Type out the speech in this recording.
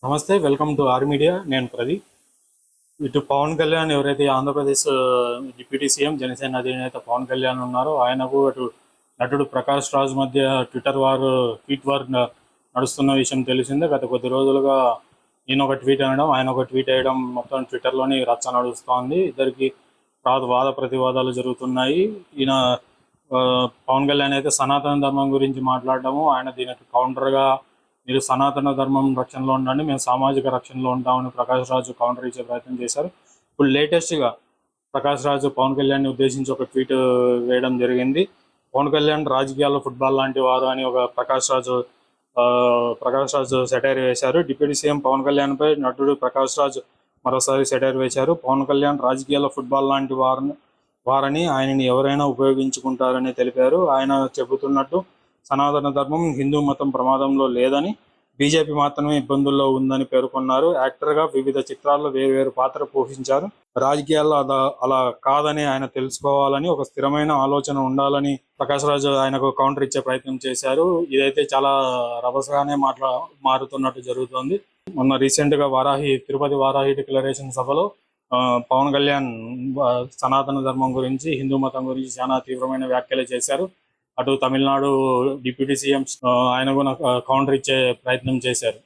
నమస్తే, welcome to are media. నేను ప్రదీప్. ఇటు పవన్ కళ్యాణ్ ఎవరైతే ఆంధ్రప్రదేశ్ డిప్యూటీ సీఎం జనసేన అధినేత పవన్ కళ్యాణ్ ఉన్నారో ఆయనకు అటు నటుడు ప్రకాష్ రాజ్ మధ్య ట్వీట్ వార్ నడుస్తున్న విషయం తెలిసిందే. గత కొద్ది రోజులుగా ఈయన ఒక ట్వీట్ అనడం, ఆయన ఒక ట్వీట్ వేయడం మొత్తం ట్విట్టర్లోని రచ్చ నడుస్తోంది. ఇద్దరికి వాద ప్రతివాదాలు జరుగుతున్నాయి. ఈయన ఆ, పవన్ కళ్యాణ్ అయితే సనాతన ధర్మం గురించి మాట్లాడడము, ఆయన దీనికి కౌంటర్గా మీరు సనాతన ధర్మం రక్షణలో ఉండండి, మేము సామాజిక రక్షణలో ఉంటామని ప్రకాష్ రాజు కౌంటర్ ఇచ్చే ప్రయత్నం చేశారు. ఇప్పుడు లేటెస్ట్గా ప్రకాష్ రాజు పవన్ కళ్యాణ్ని ఉద్దేశించి ఒక ట్వీట్ వేయడం జరిగింది. పవన్ కళ్యాణ్ రాజకీయాల్లో ఫుట్బాల్ లాంటి వారు అని ఒక ప్రకాష్ రాజు సెటైర్ వేశారు. డిప్యూటీ సీఎం పవన్ కళ్యాణ్ పై నటుడు ప్రకాష్ రాజు మరోసారి సెటైర్ వేశారు. పవన్ కళ్యాణ్ రాజకీయాల్లో ఫుట్బాల్ లాంటి వారని ఆయనని ఎవరైనా ఉపయోగించుకుంటారని తెలిపారు. ఆయన చెబుతున్నట్టు సనాతన ధర్మం, హిందూ మతం ప్రమాదంలో లేదని, బీజేపీ మాత్రమే ఇబ్బందుల్లో ఉందని పేర్కొన్నారు. యాక్టర్గా వివిధ చిత్రాల్లో వేరువేరు పాత్ర పోషించారు. రాజకీయాల్లో అలా కాదని ఆయన తెలుసుకోవాలని, ఒక స్థిరమైన ఆలోచన ఉండాలని ప్రకాష్ రాజు ఆయనకు కౌంటర్ ఇచ్చే ప్రయత్నం చేశారు. ఇదైతే చాలా రభసగానే మారుతున్నట్టు జరుగుతోంది. మొన్న రీసెంట్గా తిరుపతి వారాహి డిక్లరేషన్ సభలో పవన్ కళ్యాణ్ సనాతన ధర్మం గురించి, హిందూ మతం గురించి చాలా తీవ్రమైన వ్యాఖ్యలు చేశారు. అటు తమిళనాడు డిప్యూటీ సీఎం ఆయన కూడా కౌంటర్ ఇచ్చే ప్రయత్నం చేశారు.